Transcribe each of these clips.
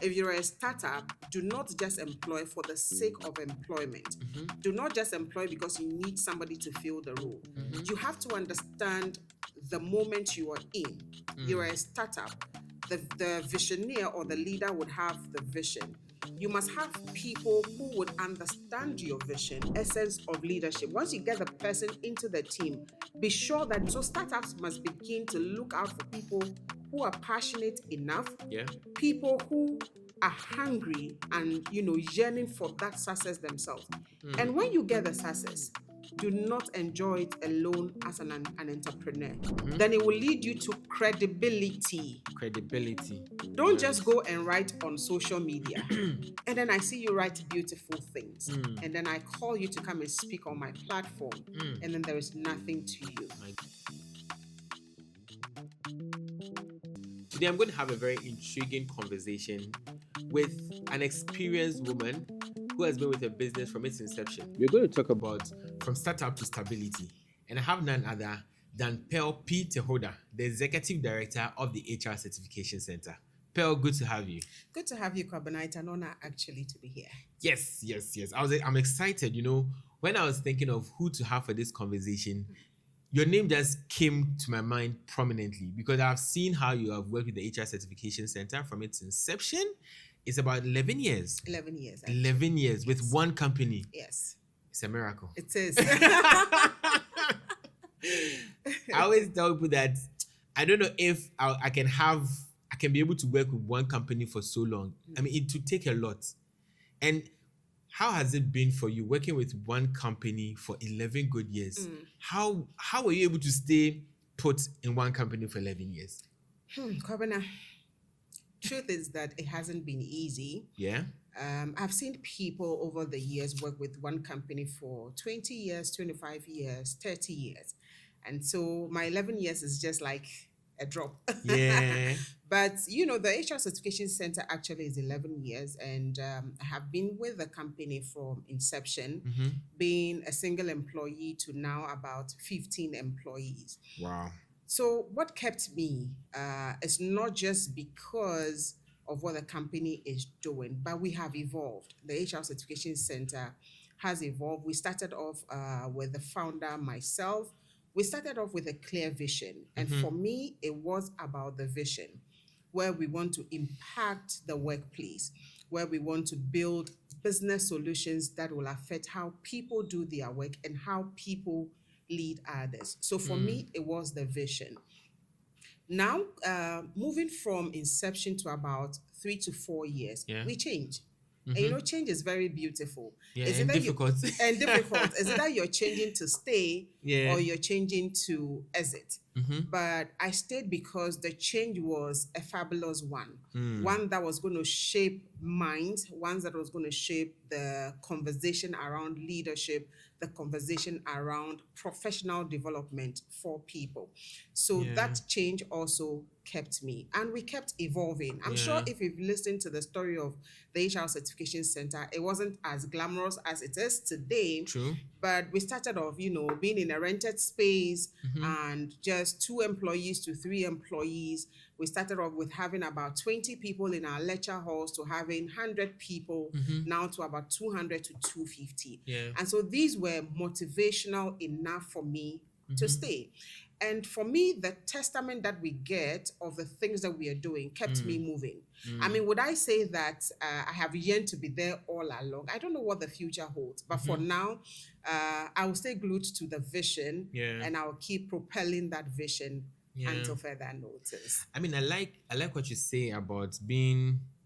if you're a startup, do not just employ for the sake of employment. Do not just employ because you need somebody to fill the role. You have to understand the moment you are in. You're a startup. The visioneer or the leader would have the vision. You must have people who would understand your vision, essence of leadership. Once you get the person into the team, be sure that so startups must begin to look out for people who are passionate enough, people who are hungry and yearning for that success themselves. And when you get the success, do not enjoy it alone as an entrepreneur. Then it will lead you to credibility. Don't just go and write on social media. And then I see you write beautiful things. And then I call you to come and speak on my platform. And then there is nothing to you. Today I'm going to have a very intriguing conversation with an experienced woman who has been with a business from its inception. We're going to talk about from startup to stability. And I have none other than Pearl P. Tehoda, the Executive Director of the HR Certification Center. Pearl, good to have you. Good to have you, Kwabena. It's an honor actually to be here. Yes. I'm excited. When I was thinking of who to have for this conversation, your name just came to my mind prominently because I've seen how you have worked with the HR Certification Center from its inception. It's about 11 years. 11 years. Actually. 11 years with one company. Yes. It's a miracle. It is. I always tell people that I don't know if I can be able to work with one company for so long. I mean, it would take a lot. And how has it been for you working with one company for 11 good years? How were you able to stay put in one company for 11 years? Kwabena, truth is that it hasn't been easy. Yeah. I've seen people over the years work with one company for 20 years, 25 years, 30 years. And so my 11 years is just like a drop. Yeah. But, the HR Certification Center actually is 11 years. And I have been with the company from inception, being a single employee to now about 15 employees. Wow. So what kept me is not just because of what the company is doing, but we have evolved. The HR Certification Center has evolved. We started off with the founder, myself. We started off with a clear vision. And for me, it was about the vision, where we want to impact the workplace, where we want to build business solutions that will affect how people do their work and how people lead others. So for me, it was the vision. Now, moving from inception to about 3 to 4 years, we change. And change is very beautiful. Yeah, and difficult. And difficult. Is it that you're changing to stay or you're changing to exit? But I stayed because the change was a fabulous one. One that was going to shape minds, one that was going to shape the conversation around leadership, the conversation around professional development for people. So that change also kept me. And we kept evolving. I'm sure if you've listened to the story of the HR Certification Center, it wasn't as glamorous as it is today. True. But we started off, being in a rented space and just 2 employees to 3 employees. We started off with having about 20 people in our lecture halls to having 100 people, now to about 200 to 250. And so these were motivational enough for me to stay. And for me, the testament that we get of the things that we are doing kept me moving. I mean, would I say that I have yearned to be there all along? I don't know what the future holds, but for now, I will stay glued to the vision and I'll keep propelling that vision until further notice. I mean, I like what you say about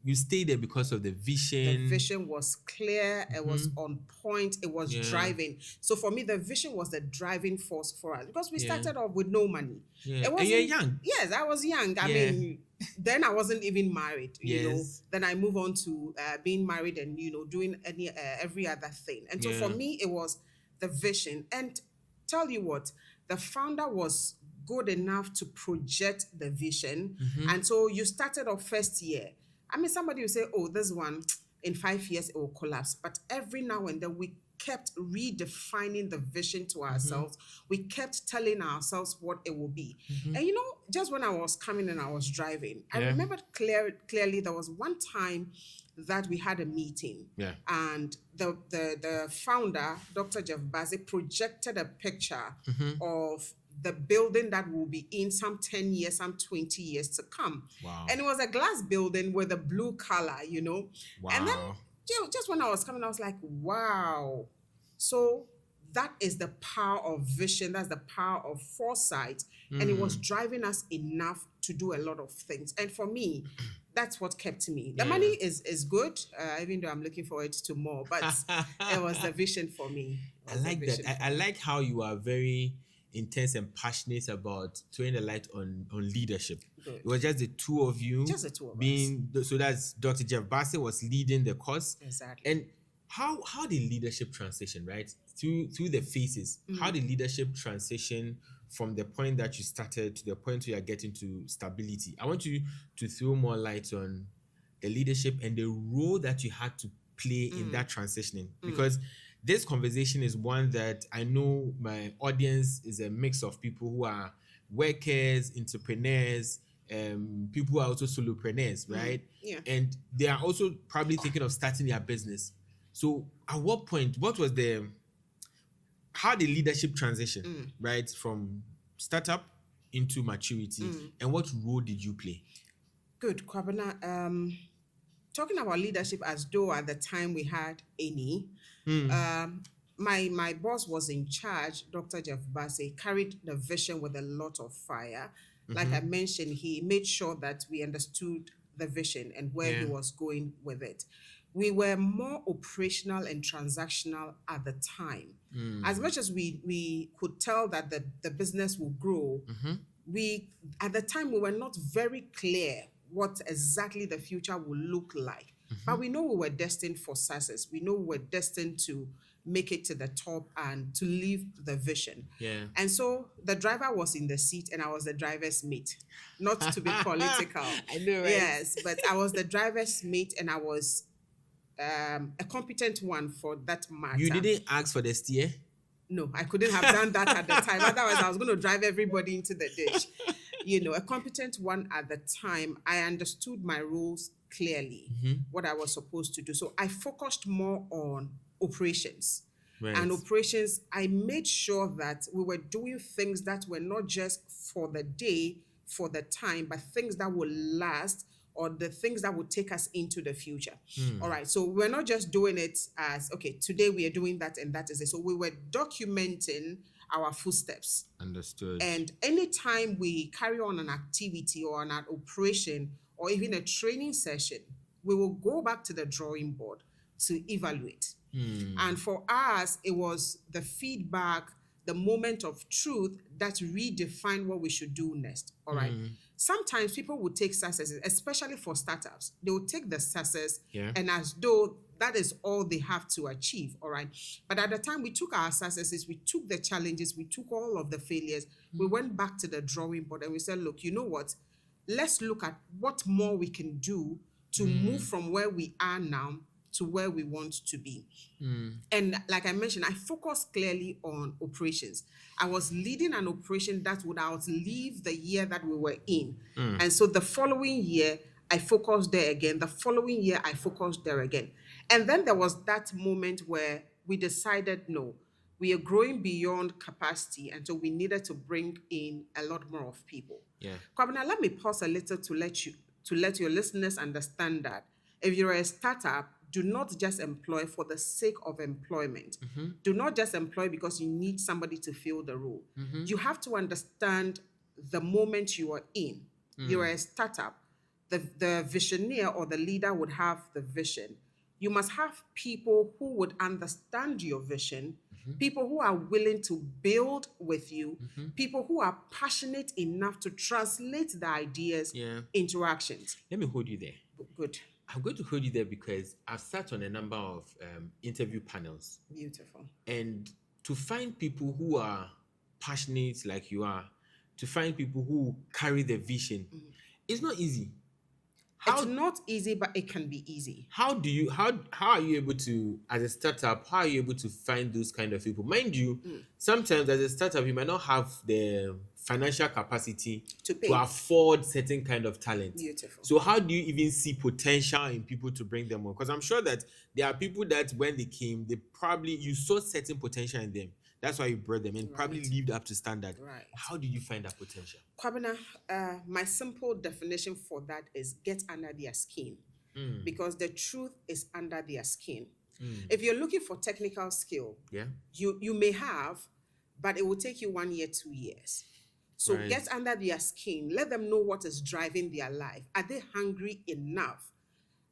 you stay there because of the vision. The vision was clear. It was on point. It was driving. So for me, the vision was the driving force for us because we started off with no money. Yeah. And you're young. Yes, I was young. I mean, then I wasn't even married, you know. Then I move on to being married and, doing every other thing. And so for me, it was the vision. And tell you what, the founder was good enough to project the vision. And so you started off first year. I mean, somebody will say, oh, this one, in 5 years, it will collapse. But every now and then, we kept redefining the vision to ourselves. We kept telling ourselves what it will be. And you know, just when I was coming and I was driving, I Yeah. remembered clearly there was one time that we had a meeting. Yeah. And the founder, Dr. Jeff Bazzi, projected a picture of the building that will be in some 10 years, some 20 years to come. Wow. And it was a glass building with a blue color, you know. Wow. And then just when I was coming, I was like, wow. So that is the power of vision. That's the power of foresight. And it was driving us enough to do a lot of things. And for me, that's what kept me. The money is good, even though I'm looking forward to more. But it was the vision for me. I like that. I like how you are very intense and passionate about throwing the light on leadership. Good. It was just the two of you. Just the two of us. So that's Dr. Jeff Bassett was leading the course. Exactly. And how did leadership transition, right? Through the phases. How did leadership transition from the point that you started to the point where you're getting to stability? I want you to throw more light on the leadership and the role that you had to play in that transitioning. Because this conversation is one that I know my audience is a mix of people who are workers, entrepreneurs, people who are also solopreneurs, right? Yeah. And they are also probably thinking of starting their business. So at what point, how did leadership transition, right, from startup into maturity, and what role did you play? Good, Kwabena. Talking about leadership as though at the time we had any, my boss was in charge, Dr. Jeff Bassey, carried the vision with a lot of fire. Like I mentioned, he made sure that we understood the vision and where he was going with it. We were more operational and transactional at the time. As much as we could tell that the business will grow, at the time we were not very clear what exactly the future will look like. But we know we were destined for success. We know we were destined to make it to the top and to live the vision. Yeah. And so the driver was in the seat and I was the driver's mate. Not to be political. I know, right? Yes, but I was the driver's mate and I was a competent one for that matter. You didn't ask for the steer? No, I couldn't have done that at the time. Otherwise, I was going to drive everybody into the ditch. You know, a competent one at the time, I understood my roles clearly, what I was supposed to do. So I focused more on operations. Right. And operations, I made sure that we were doing things that were not just for the day, for the time, but things that will last or the things that would take us into the future. All right. So we're not just doing it as, okay, today we are doing that and that is it. So we were documenting our footsteps. Understood. And anytime we carry on an activity or an operation or even a training session, we will go back to the drawing board to evaluate. And for us, it was the feedback, the moment of truth that redefined what we should do next. All right. Sometimes people would take successes, especially for startups. They will take the success and as though that is all they have to achieve. All right. But at the time we took our successes, we took the challenges, we took all of the failures, we went back to the drawing board and we said, look, you know what? Let's look at what more we can do to move from where we are now to where we want to be. And like I mentioned, I focused clearly on operations. I was leading an operation that would outlive the year that we were in. And so the following year, I focused there again. The following year, I focused there again. And then there was that moment where we decided, no, we are growing beyond capacity. And so we needed to bring in a lot more of people. Yeah. Kwabena, let me pause a little to let your listeners understand that if you're a startup, do not just employ for the sake of employment. Do not just employ because you need somebody to fill the role. You have to understand the moment you are in. You're a startup. The visioneer or the leader would have the vision. You must have people who would understand your vision, people who are willing to build with you, people who are passionate enough to translate the ideas into actions. Let me hold you there. Good. I'm going to hold you there because I've sat on a number of interview panels. Beautiful. And to find people who are passionate like you are, to find people who carry the vision, it's not easy. How It's not easy, but it can be easy. how do you how are you able to, as a startup, how are you able to find those kind of people? Mind you, sometimes as a startup you might not have the financial capacity To to pay. afford certain kind of talent. Beautiful. So how do you even see potential in people to bring them on? Because I'm sure that there are people that when they came, they probably, you saw certain potential in them. That's why you brought them and probably Right. lived up to standard. Right. How do you find that potential? Kwabena, my simple definition for that is get under their skin, because the truth is under their skin. If you're looking for technical skill, Yeah. you may have, but it will take you 1 year, 2 years. So Right. get under their skin. Let them know what is driving their life. Are they hungry enough?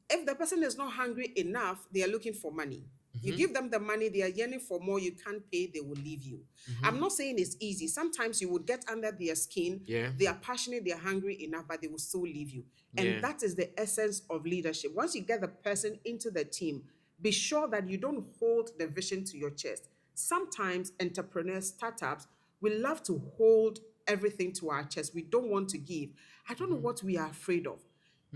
If the person is not hungry enough, they are looking for money. You give them the money, they are yearning for more, you can't pay, they will leave you. I'm not saying it's easy. Sometimes you would get under their skin. Yeah. They are passionate, they are hungry enough, but they will still leave you. And Yeah. that is the essence of leadership. Once you get the person into the team, be sure that you don't hold the vision to your chest. Sometimes entrepreneurs, startups, we love to hold everything to our chest. We don't want to give. I don't know what we are afraid of.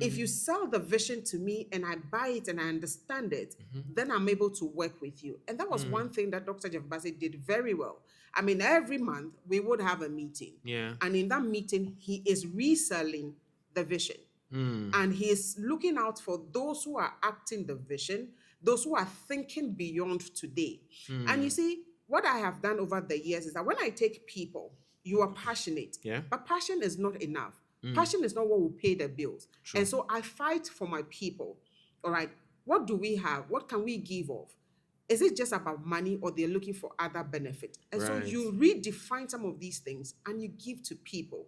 If you sell the vision to me and I buy it and I understand it, then I'm able to work with you. And that was one thing that Dr. Jeff Bassett did very well. I mean, every month we would have a meeting. Yeah. And in that meeting, he is reselling the vision. And he is looking out for those who are acting the vision, those who are thinking beyond today. And you see, what I have done over the years is that when I take people, you are passionate, Yeah. but passion is not enough. Passion is not what will pay the bills. True. And so I fight for my people. All right. What do we have? What can we give of? Is it just about money or they're looking for other benefit? And so Right. you redefine some of these things and you give to people.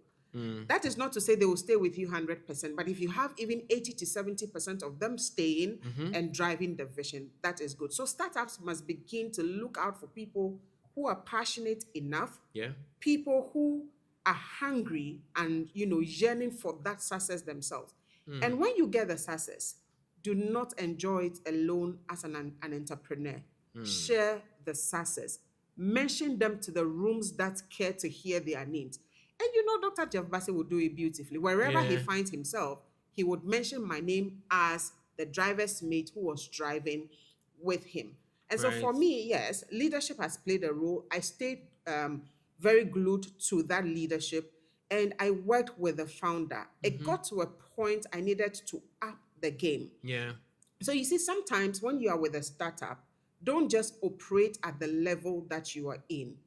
That is not to say they will stay with you 100%, but if you have even 80 to 70% of them staying and driving the vision, that is good. So startups must begin to look out for people who are passionate enough, Yeah. people who are hungry and yearning for that success themselves. And when you get the success, do not enjoy it alone as an entrepreneur. Share the success. Mention them to the rooms that care to hear their needs. And Dr. Jeff Bassett will do it beautifully. Wherever he Yeah. finds himself, he would mention my name as the driver's mate who was driving with him. And so for Right. me, yes, leadership has played a role. I stayed very glued to that leadership and I worked with the founder. It got to a point I needed to up the game. Yeah. So you see, sometimes when you are with a startup, don't just operate at the level that you are in.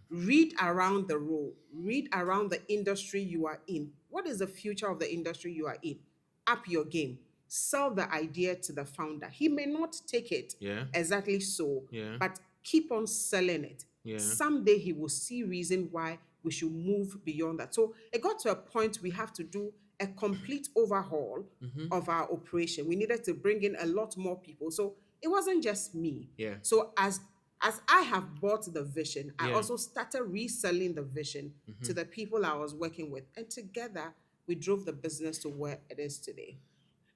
Read around the role, read around the industry you are in. What is the future of the industry you are in? Up your game. Sell the idea to the founder. He may not take it Yeah. exactly so, Yeah. but keep on selling it. Yeah. Someday he will see reason why we should move beyond that. So it got to a point we have to do a complete overhaul of our operation. We needed to bring in a lot more people. So it wasn't just me. Yeah. So as I have bought the vision, I Yeah. also started reselling the vision to the people I was working with. And together we drove the business to where it is today.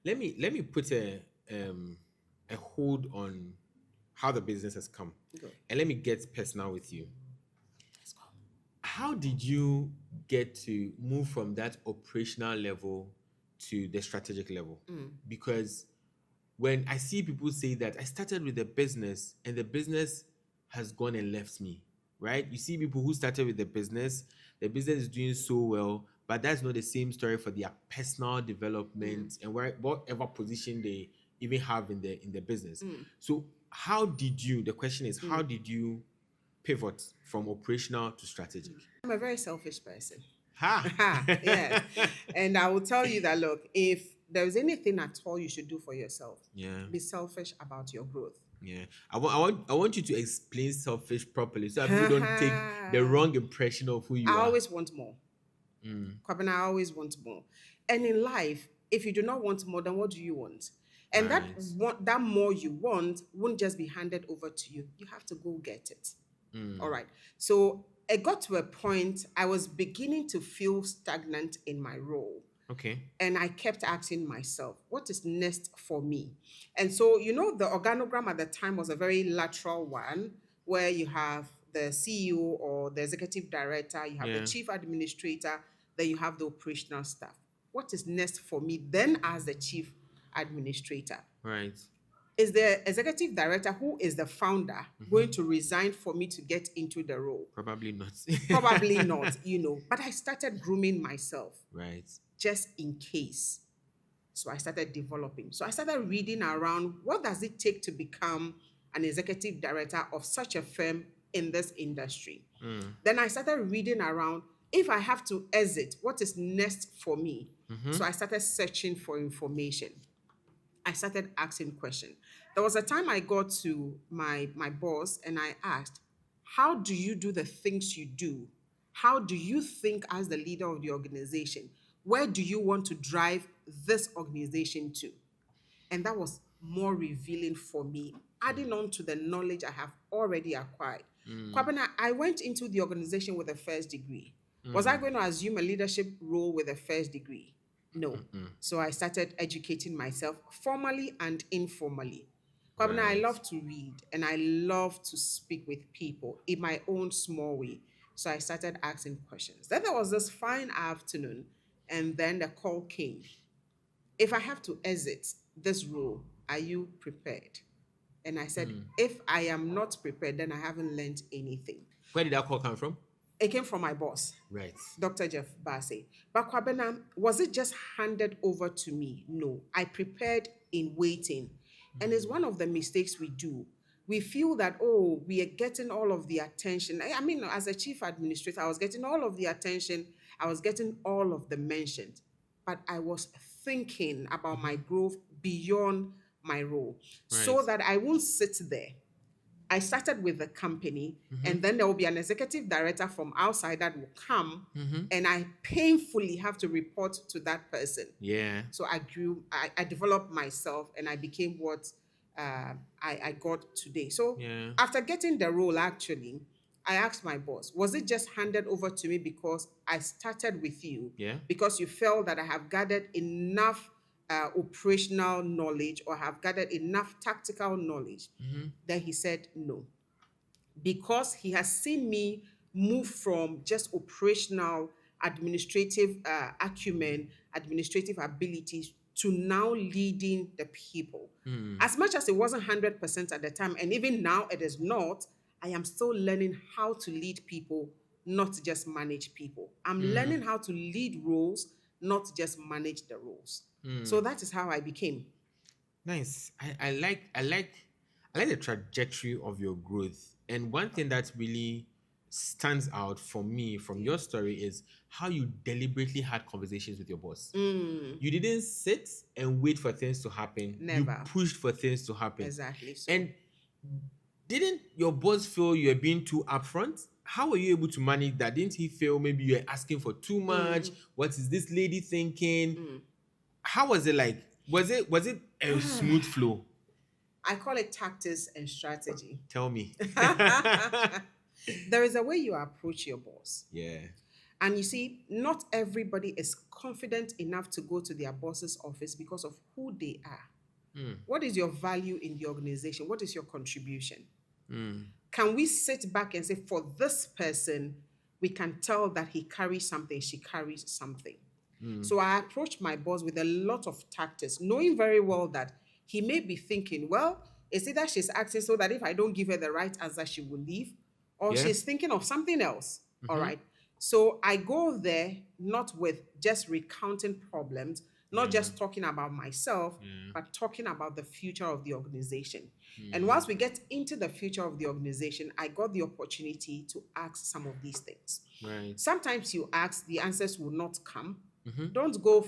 Let me put a hold on how the business has come. Good. And let me get personal with you. Let's go. How did you get to move from that operational level to the strategic level? Because when I see people say that I started with the business and the business has gone and left me, right? You see people who started with the business is doing so well, but that's not the same story for their personal development and whatever position they even have in the business. So how did you, the question is, how did you pivot from operational to strategic? I'm a very selfish person. Ha! Yeah. And I will tell you that, look, if there's anything at all you should do for yourself, Yeah. be selfish about your growth. Yeah. I want you to explain selfish properly so that people don't take the wrong impression of who you I are. always want more. Kwabena, I always want more. And in life, if you do not want more, then what do you want? And Right. that more you want won't just be handed over to you. You have to go get it. All right. So it got to a point I was beginning to feel stagnant in my role. Okay. And I kept asking myself, what is next for me? And so, the organogram at the time was a very lateral one where you have the CEO or the executive director, you have Yeah. the chief administrator, then you have the operational staff. what is next for me then as the chief administrator? Right. Is the executive director, who is the founder, going to resign for me to get into the role? Probably not. Probably not, But I started grooming myself Right. just in case. So I started developing. So I started reading around, what does it take to become an executive director of such a firm in this industry? Then I started reading around, if I have to exit, what is next for me? So I started searching for information. I started asking questions. There was a time I got to my boss and I asked, how do you do the things you do? How do you think as the leader of the organization? Where do you want to drive this organization to? And that was more revealing for me, adding on to the knowledge I have already acquired. Kwabena, I went into the organization with a first degree. Was I going to assume a leadership role with a first degree? No. So I started educating myself formally and informally. Kwabena, I Right. love to read and I love to speak with people in my own small way. So I started asking questions. Then there was this fine afternoon, and then the call came. If I have to exit this role, are you prepared? And I said, if I am not prepared, then I haven't learned anything. Where did that call come from? It came from my boss, Right. Dr. Jeff Bassey. But Kwabena, was it just handed over to me? No, I prepared in waiting. And it's one of the mistakes we do. We feel that, oh, we are getting all of the attention. I mean, as a chief administrator, I was getting all of the attention. I was getting all of the mentions. But I was thinking about my growth beyond my role, so Right. that I won't sit there. I started with the company, and then there will be an executive director from outside that will come, and I painfully have to report to that person. Yeah. So I grew, I developed myself, and I became what I got today. So Yeah. after getting the role, actually, I asked my boss, was it just handed over to me because I started with you? Yeah. Because you felt that I have gathered enough operational knowledge or have gathered enough tactical knowledge? Then he said no. Because he has seen me move from just operational, administrative acumen, administrative abilities to now leading the people. As much as it wasn't 100% at the time, and even now it is not, I am still learning how to lead people, not just manage people. I'm learning how to lead roles, not just manage the roles. So that is how I became. Nice. I like the trajectory of your growth. And one thing that really stands out for me from your story is how you deliberately had conversations with your boss. You didn't sit and wait for things to happen. Never. You pushed for things to happen. Exactly. So. And didn't your boss feel you were being too upfront? How were you able to manage that? Didn't he feel maybe you were asking for too much? What is this lady thinking? How was it like? Was it a smooth flow? I call it tactics and strategy. Tell me. There is a way you approach your boss. Yeah. And you see, not everybody is confident enough to go to their boss's office because of who they are. What is your value in the organization? What is your contribution? Can we sit back and say, for this person, we can tell that he carries something, she carries something. So I approached my boss with a lot of tactics, knowing very well that he may be thinking, well, it's either she's acting so that if I don't give her the right answer, she will leave, or she's thinking of something else. All right. So I go there not with just recounting problems, not just talking about myself, but talking about the future of the organization. And once we get into the future of the organization, I got the opportunity to ask some of these things. Right. Sometimes you ask, the answers will not come. Don't go,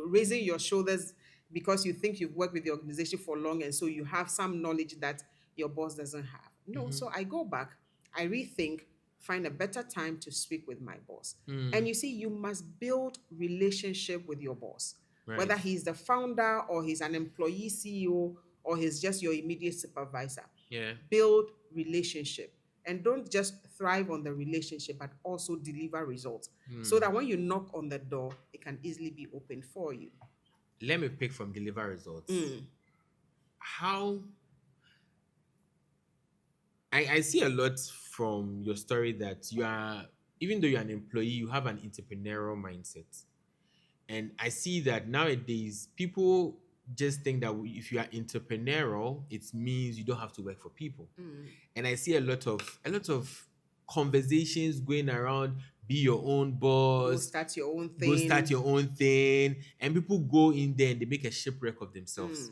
raising your shoulders because you think you've worked with the organization for long and so you have some knowledge that your boss doesn't have. No, so I go back, I rethink, find a better time to speak with my boss. And you see, you must build relationship with your boss, whether he's the founder or he's an employee CEO or he's just your immediate supervisor. Yeah. Build relationship. And don't just thrive on the relationship, but also deliver results. So that when you knock on the door, it can easily be opened for you. Let me pick from deliver results. How I see a lot from your story that you are, even though you're an employee, you have an entrepreneurial mindset. And I see that nowadays people just think that if you are entrepreneurial, it means you don't have to work for people. And I see a lot of conversations going around, be your own boss, Go start your own thing. go start your own thing, and people go in there and they make a shipwreck of themselves.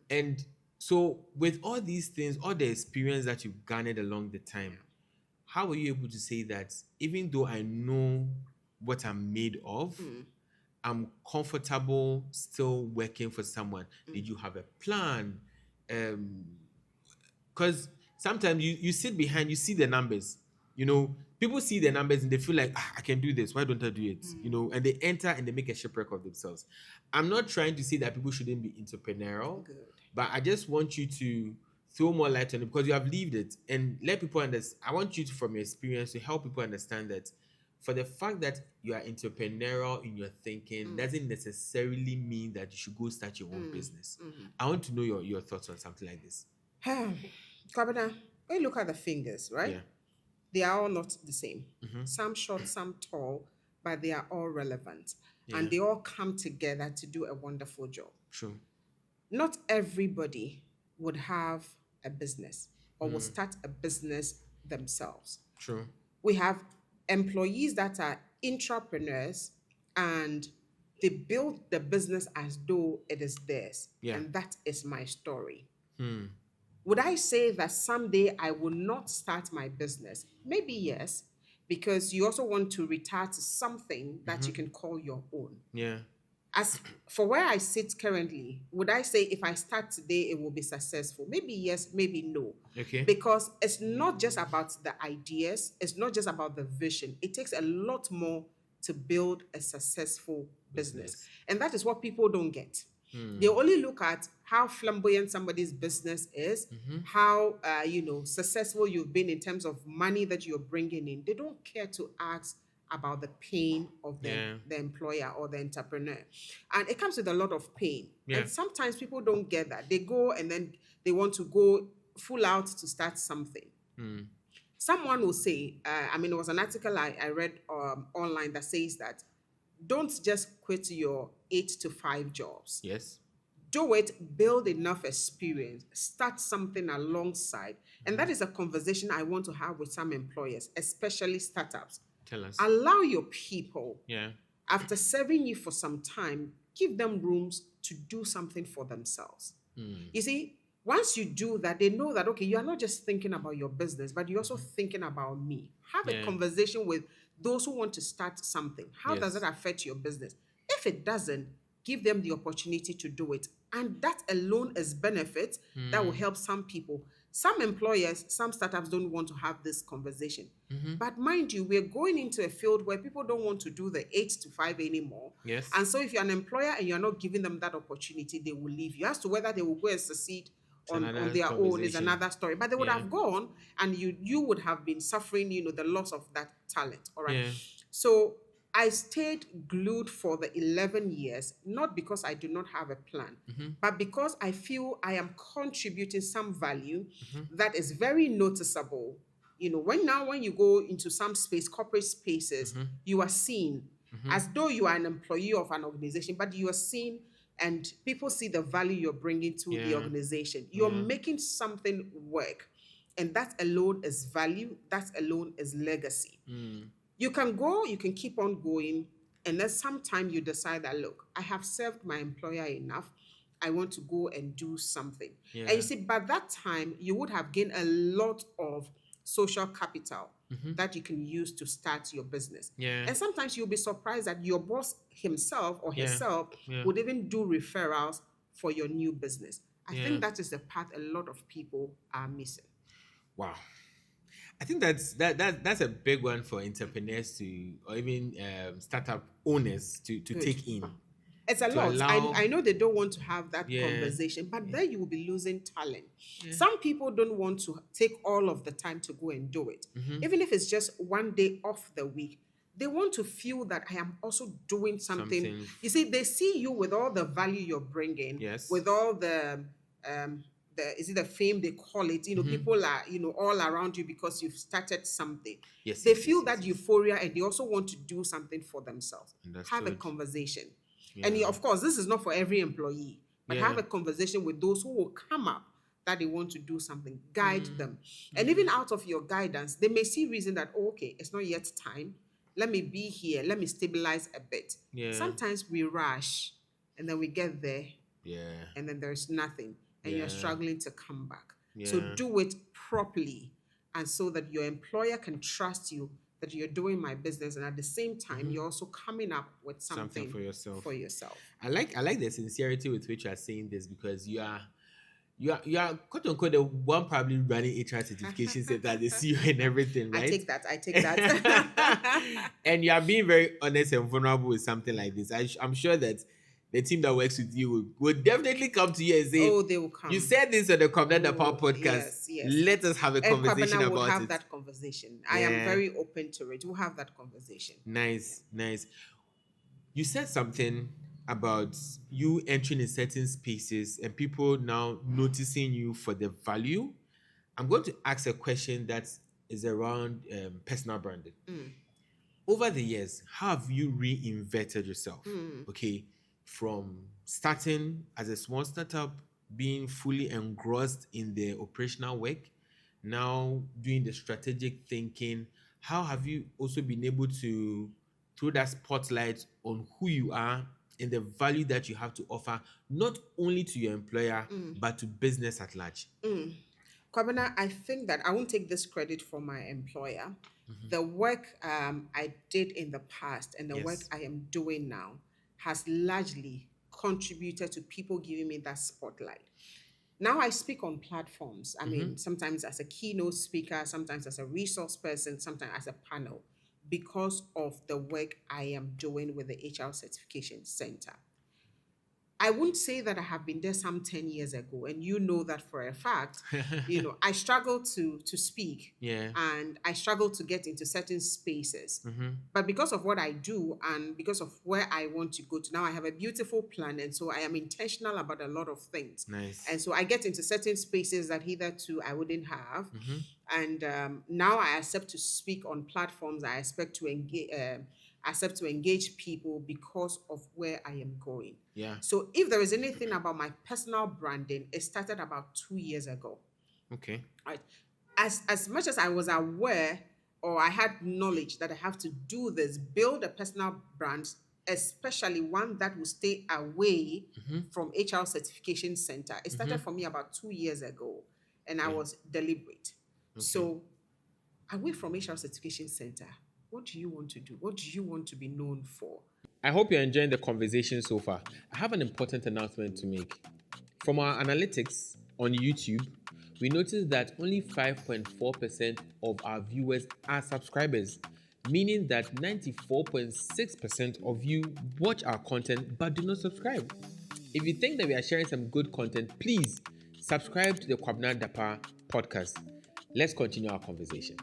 And so with all these things, all the experience that you've garnered along the time, how were you able to say that even though I know what I'm made of, I'm comfortable still working for someone? Did you have a plan? Because sometimes you sit behind, you see the numbers. People see the numbers and they feel like, I can do this. Why don't I do it? And they enter and they make a shipwreck of themselves. I'm not trying to say that people shouldn't be entrepreneurial, but I just want you to throw more light on it because you have lived it and let people understand. I want you to, from your experience, to help people understand that for the fact that you are entrepreneurial in your thinking doesn't necessarily mean that you should go start your own business. I want to know your thoughts on something like this. Kabana, when you look at the fingers, right? Yeah. They are all not the same. Some short, some tall, but they are all relevant. And they all come together to do a wonderful job. True. Not everybody would have a business or will start a business themselves. True. We have employees that are intrapreneurs and they build the business as though it is theirs. Yeah. And that is my story. Would I say that someday I will not start my business? Maybe yes, because you also want to retire to something that you can call your own. Yeah. As for where I sit currently, would I say if I start today, it will be successful? Maybe yes, maybe no. Okay. Because it's not just about the ideas, it's not just about the vision. It takes a lot more to build a successful business. And that is what people don't get. They only look at how flamboyant somebody's business is, how successful you've been in terms of money that you're bringing in. They don't care to ask about the pain of the employer or the entrepreneur. And it comes with a lot of pain. Yeah. And sometimes people don't get that. They go and then they want to go full out to start something. Someone will say, it was an article I read online that says that don't just quit your 8 to 5 jobs. Yes. Do it, build enough experience, start something alongside. And that is a conversation I want to have with some employers, especially startups. Tell us. Allow your people, Yeah. after serving you for some time, give them rooms to do something for themselves. You see, once you do that, they know that, okay, you are not just thinking about your business, but you're also thinking about me. Have a conversation with those who want to start something. How does it affect your business? If it doesn't, give them the opportunity to do it. And that alone is benefit that will help some people. Some employers, some startups don't want to have this conversation. But mind you, we're going into a field where people don't want to do the 8 to 5 anymore. Yes. And so if you're an employer and you're not giving them that opportunity, they will leave you. As to whether they will go and succeed on their own is another story. But they would have gone and you would have been suffering, the loss of that talent. All right. Yeah. So I stayed glued for the 11 years, not because I do not have a plan, but because I feel I am contributing some value that is very noticeable. When you go into some space, corporate spaces, you are seen as though you are an employee of an organization, but you are seen and people see the value you're bringing to the organization. You're making something work. And that alone is value. That alone is legacy. You can keep on going. And then sometime you decide that, look, I have served my employer enough. I want to go and do something. Yeah. And you see, by that time, you would have gained a lot of social capital that you can use to start your business. Yeah. And sometimes you'll be surprised that your boss himself or herself would even do referrals for your new business. I think that is the part a lot of people are missing. Wow. I think that's a big one for entrepreneurs or even startup owners to take in. It's a lot. Allow... I know they don't want to have that conversation, but then you will be losing talent. Some people don't want to take all of the time to go and do it. Even if it's just one day off the week, they want to feel that I am also doing something. You see, they see you with all the value you're bringing, with all the is it the fame they call it? People are, all around you because you've started something. Yes, They yes, feel yes, that yes. euphoria and they also want to do something for themselves. Have a Understood. conversation. Yeah. And of course, this is not for every employee, but Yeah. have a conversation with those who will come up that they want to do something. Guide them. And even out of your guidance, they may see reason that, okay, it's not yet time. Let me be here. Let me stabilize a bit. Yeah. Sometimes we rush and then we get there Yeah. and then there's nothing and Yeah. you're struggling to come back. Yeah. So do it properly and so that your employer can trust you that you're doing my business, and at the same time you're also coming up with something for yourself. I like the sincerity with which you are saying this, because you are quote unquote the one probably running HR certification center, the CEO and everything, right? I take that. And you are being very honest and vulnerable with something like this. I'm sure that the team that works with you will definitely come to you and say, oh, they will come. You said this on the Competence podcast. Yes. Let us have a conversation Kwabena about will have it. that conversation. I am very open to it. We'll have that conversation. Nice. You said something about you entering in certain spaces and people now noticing you for the value. I'm going to ask a question that is around personal branding. Over the years, how have you reinvented yourself? Okay, from starting as a small startup, being fully engrossed in the operational work, now doing the strategic thinking. How have you also been able to throw that spotlight on who you are and the value that you have to offer, not only to your employer, but to business at large? Kwabena, I think that I won't take this credit for my employer. The work I did in the past and the work I am doing now has largely contributed to people giving me that spotlight. Now I speak on platforms. I mean, sometimes as a keynote speaker, sometimes as a resource person, sometimes as a panel, because of the work I am doing with the HR Certification Center. I wouldn't say that I have been there some 10 years ago, and you know that for a fact. I struggle to speak, and I struggle to get into certain spaces. But because of what I do and because of where I want to go to, now I have a beautiful plan, and so I am intentional about a lot of things. Nice. And so I get into certain spaces that hitherto I wouldn't have. And now I accept to speak on platforms. I expect to engage people because of where I am going. Yeah. So if there is anything about my personal branding, it started about 2 years ago. Okay. Right. As much as I was aware or I had knowledge that I have to do this, build a personal brand, especially one that will stay away from HR Certification Center. It started for me about 2 years ago, and I was deliberate. So away from HR Certification Center, what do you want to do? What do you want to be known for? I hope you're enjoying the conversation so far. I have an important announcement to make. From our analytics on YouTube, we noticed that only 5.4% of our viewers are subscribers, meaning that 94.6% of you watch our content but do not subscribe. If you think that we are sharing some good content, please subscribe to the Kwabena Dapa podcast. Let's continue our conversation.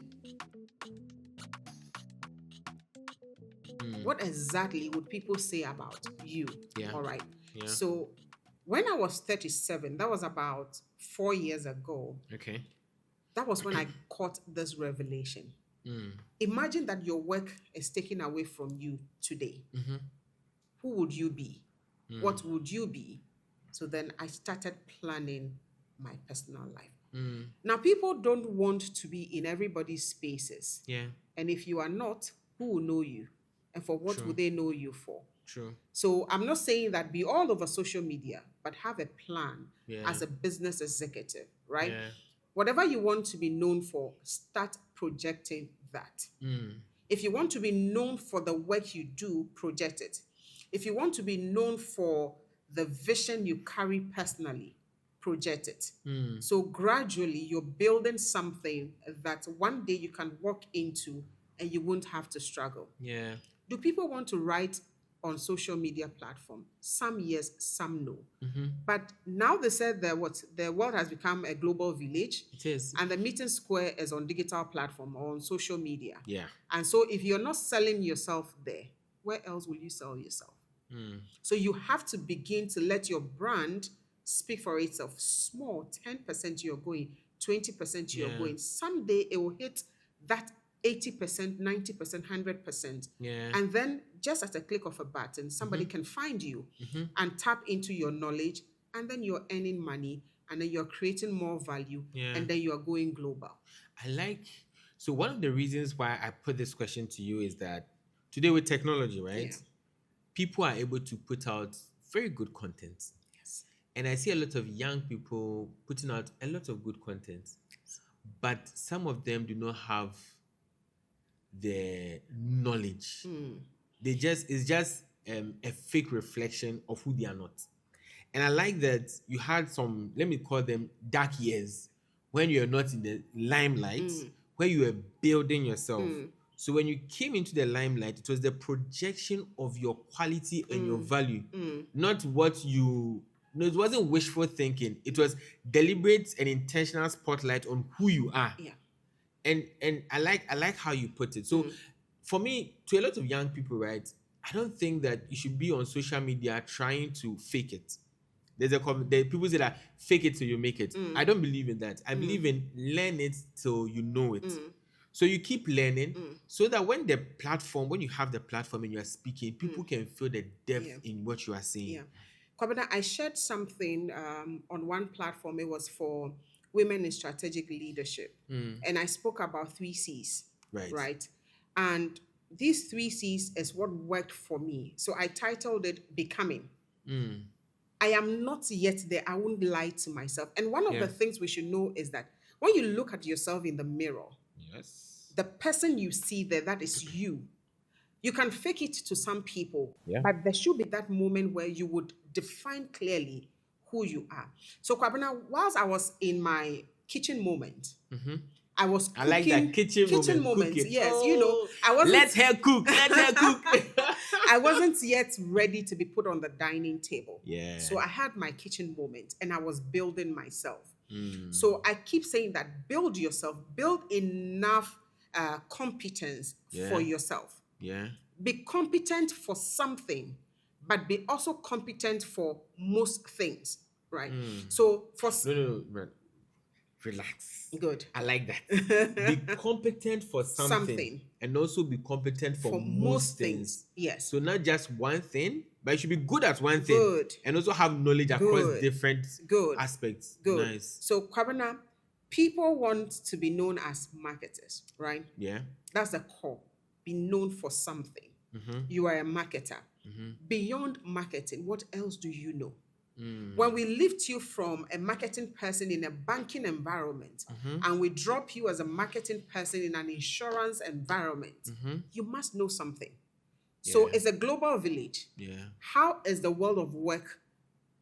What exactly would people say about you? Yeah. All right. Yeah. So when I was 37, that was about 4 years ago. Okay. That was when I caught this revelation. Imagine that your work is taken away from you today. Who would you be? What would you be? So then I started planning my personal life. Now, people don't want to be in everybody's spaces. Yeah. And if you are not, who will know you? And for what would they know you for? True. So I'm not saying that be all over social media, but have a plan as a business executive, right? Yeah. Whatever you want to be known for, start projecting that. If you want to be known for the work you do, project it. If you want to be known for the vision you carry personally, project it. So gradually you're building something that one day you can walk into and you won't have to struggle. Yeah. Do people want to write on social media platform? Some yes, some no. But now they said that the world has become a global village. It is. And the meeting square is on digital platform or on social media. Yeah. And so if you're not selling yourself there, where else will you sell yourself? So you have to begin to let your brand speak for itself. Small, 10% you're going, 20% you're Yeah. going. Someday it will hit that 80%, 90%, 100%. Yeah. And then just at a click of a button, somebody can find you and tap into your knowledge, and then you're earning money, and then you're creating more value, Yeah. and then you're going global. So one of the reasons why I put this question to you is that today with technology, right? Yeah. People are able to put out very good content. Yes. And I see a lot of young people putting out a lot of good content. But some of them do not have the knowledge. It's just a fake reflection of who they are not. And I like that you had some, let me call them dark years, when you're not in the limelight, where you were building yourself. So when you came into the limelight, it was the projection of your quality and your value, not what you. No, it wasn't wishful thinking. It was deliberate and intentional spotlight on who you are. Yeah. And I like how you put it. So for me, to a lot of young people, right, I don't think that you should be on social media trying to fake it. There people say that fake it till you make it. I don't believe in that. I believe in learn it till you know it. So you keep learning so that when you have the platform and you are speaking, people can feel the depth in what you are saying. Yeah. Kwabena, I shared something on one platform. It was for women in strategic leadership. And I spoke about 3 C's. Right. And these 3 C's is what worked for me. So I titled it Becoming. I am not yet there. I won't lie to myself. And one of the things we should know is that when you look at yourself in the mirror, the person you see there, that is you. You can fake it to some people, but there should be that moment where you would define clearly who you are. So, Kwabena, whilst I was in my kitchen moment, I was cooking. I like that kitchen moment. Yes, Oh, I wasn't. Let her cook. I wasn't yet ready to be put on the dining table. Yeah. So I had my kitchen moment, and I was building myself. So I keep saying that build yourself, build enough competence for yourself. Yeah. Be competent for something, but be also competent for most things, right? So for No. Relax. Good. I like that. Be competent for something. And also be competent for most things. Yes. So not just one thing, but you should be good at one thing. Good. And also have knowledge across different aspects. Good. Nice. So Kwabena, people want to be known as marketers, right? Yeah. That's the core. Be known for something. You are a marketer. Beyond marketing, what else do you know? When we lift you from a marketing person in a banking environment and we drop you as a marketing person in an insurance environment, you must know something. So it's a global village. Yeah. How is the world of work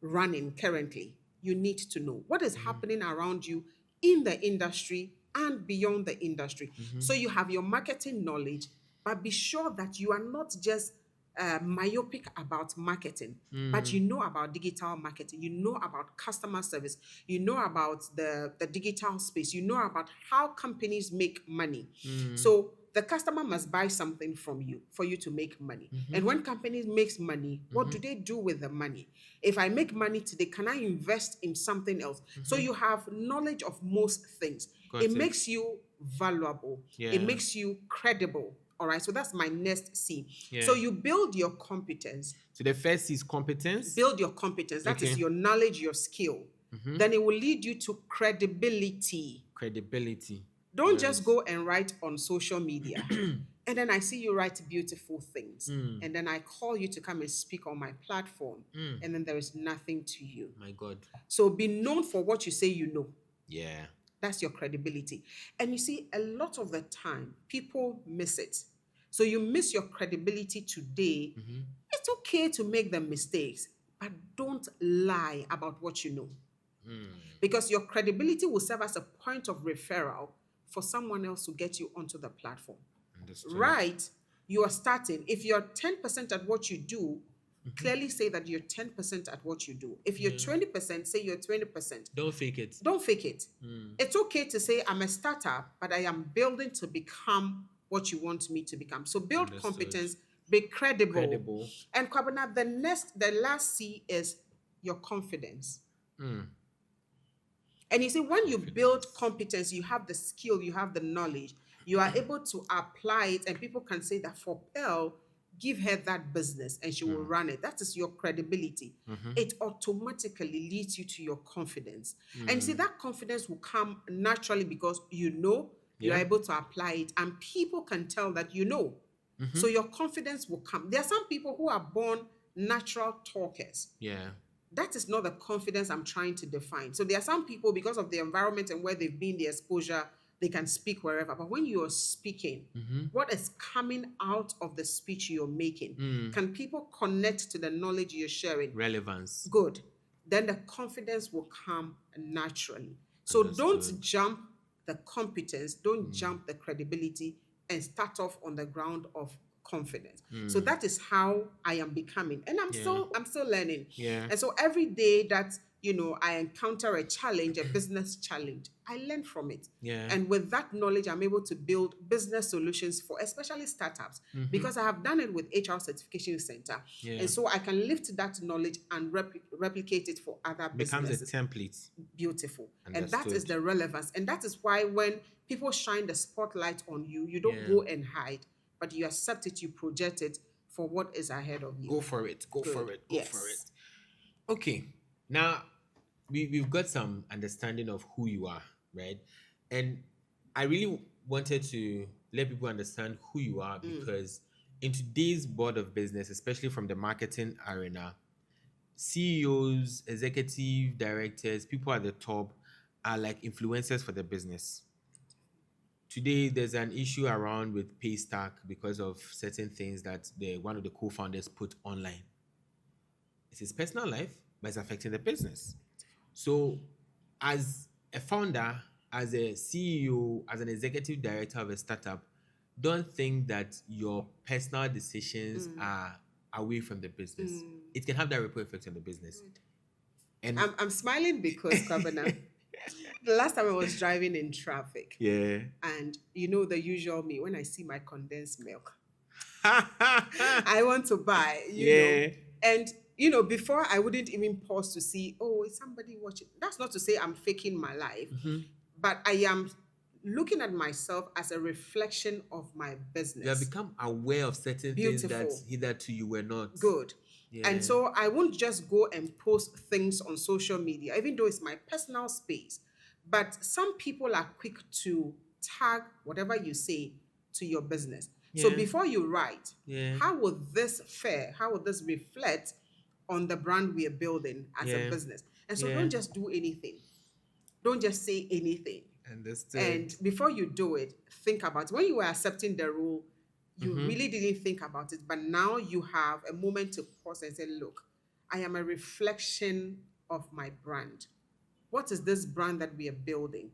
running currently? You need to know what is happening around you in the industry and beyond the industry. So you have your marketing knowledge, but be sure that you are not just myopic about marketing, but you know about digital marketing, you know about customer service, you know about the digital space, you know about how companies make money. So the customer must buy something from you for you to make money. And when companies makes money, what do they do with the money? If I make money today, can I invest in something else? So you have knowledge of most things. It makes you valuable. It makes you credible. All right, so that's my next C. So you build your competence. So the first C is competence. Build your competence. That is your knowledge, your skill. Then it will lead you to credibility. Don't just go and write on social media. And then I see you write beautiful things. And then I call you to come and speak on my platform. And then there is nothing to you. My God. So be known for what you say you know. Yeah. That's your credibility. And you see, a lot of the time, people miss it. So you miss your credibility today. It's okay to make the mistakes, but don't lie about what you know. Because your credibility will serve as a point of referral for someone else to get you onto the platform. Understood. Right? You are starting. If you're 10% at what you do, clearly say that you're 10% at what you do. If you're 20%, say you're 20%. Don't fake it. Don't fake it. It's okay to say I'm a startup, but I am building to become what you want me to become. So build competence, be credible. And Kwabena, the last C is your confidence. And you see, when you build competence, you have the skill, you have the knowledge, you are able to apply it, and people can say that for Pearl, give her that business and she will run it. That is your credibility. It automatically leads you to your confidence. And you see, that confidence will come naturally because you're able to apply it, and people can tell that you know. So your confidence will come. There are some people who are born natural talkers. Yeah. That is not the confidence I'm trying to define. So there are some people, because of the environment and where they've been, the exposure, they can speak wherever. But when you're speaking, what is coming out of the speech you're making? Can people connect to the knowledge you're sharing? Relevance. Good. Then the confidence will come naturally. So don't jump the competence, don't jump the credibility, and start off on the ground of confidence. So that is how I am becoming, and I'm still learning. And so every day that I encounter a challenge, a business challenge, I learn from it. And with that knowledge, I'm able to build business solutions for especially startups, because I have done it with HR Certification Center. And so I can lift that knowledge and replicate it for other businesses. Becomes a template. Beautiful. And that is the relevance. And that is why when people shine the spotlight on you, you don't go and hide, but you accept it, you project it for what is ahead of you. Go for it. Go for it. Go for it. Okay. Now, we've got some understanding of who you are, right? And I really wanted to let people understand who you are, because in today's board of business, especially from the marketing arena, CEOs, executive directors, people at the top are like influencers for the business. Today, there's an issue around with pay stack because of certain things that one of the co-founders put online. It's his personal life, but it's affecting the business. So as a founder, as a CEO, as an executive director of a startup, don't think that your personal decisions are away from the business. It can have that ripple effect on the business. And I'm smiling because, Governor, the last time I was driving in traffic. And the usual me, when I see my condensed milk, I want to buy, know. And, before I wouldn't even pause to see, is somebody watching? That's not to say I'm faking my life, but I am looking at myself as a reflection of my business. You have become aware of certain things that hitherto you were not. Good. And so I won't just go and post things on social media, even though it's my personal space. But some people are quick to tag whatever you say to your business. So before you write, how will this fare? How will this reflect on the brand we are building as a business? And so don't just do anything. Don't just say anything. Understood. And before you do it, think about it. When you were accepting the role, you really didn't think about it, but now you have a moment to pause and say, look, I am a reflection of my brand. What is this brand that we are building?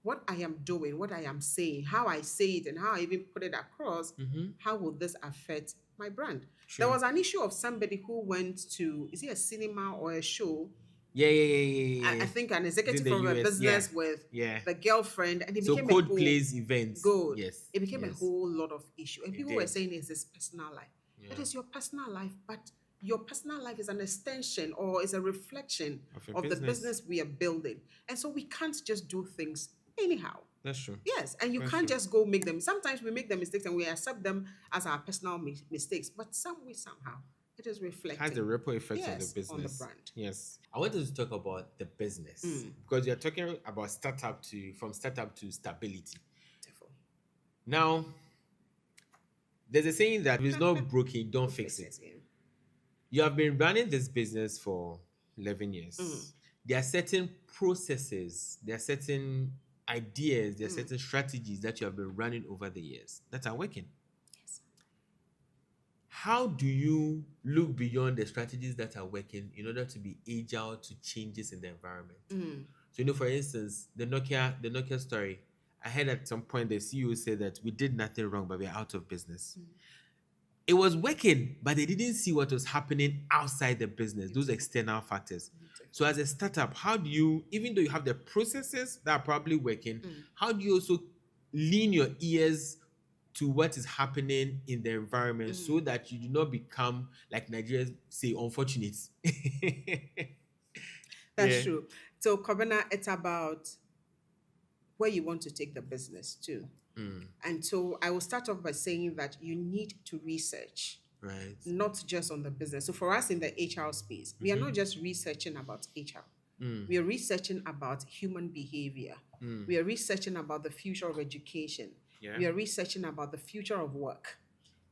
What I am doing, what I am saying, how I say it, and how I even put it across, how will this affect my brand? There was an issue of somebody who went to, is it a cinema or a show? I think an executive from a business with the girlfriend, and it became a whole plays events. Good. Yes. It became a whole lot of issue. And people were saying it's his personal life. It is your personal life, but your personal life is an extension or is a reflection of the business we are building. And so we can't just do things anyhow. That's true. Yes, and you can't just go make them. Sometimes we make the mistakes and we accept them as our personal mistakes, but some way, somehow, it is reflecting. Has the ripple effect on the business. On the brand. Yes. I wanted to talk about the business because you're talking about from startup to stability. Beautiful. Now, there's a saying that if it's not broken, don't fix it. You have been running this business for 11 years. There are certain processes, there are certain ideas, there are certain strategies that you have been running over the years that are working. Yes. How do you look beyond the strategies that are working in order to be agile to changes in the environment? So, for instance, the Nokia story, I heard at some point the CEO said that we did nothing wrong, but we're out of business. It was working, but they didn't see what was happening outside the business, those external factors. So as a startup, how do you, even though you have the processes that are probably working, how do you also lean your ears to what is happening in the environment so that you do not become, like Nigerians say, unfortunate? That's true. So, Kobana, it's about where you want to take the business to. And so I will start off by saying that you need to research, Right. not just on the business. So for us in the HR space, we are not just researching about HR. We are researching about human behavior. We are researching about the future of education. Yeah. We are researching about the future of work.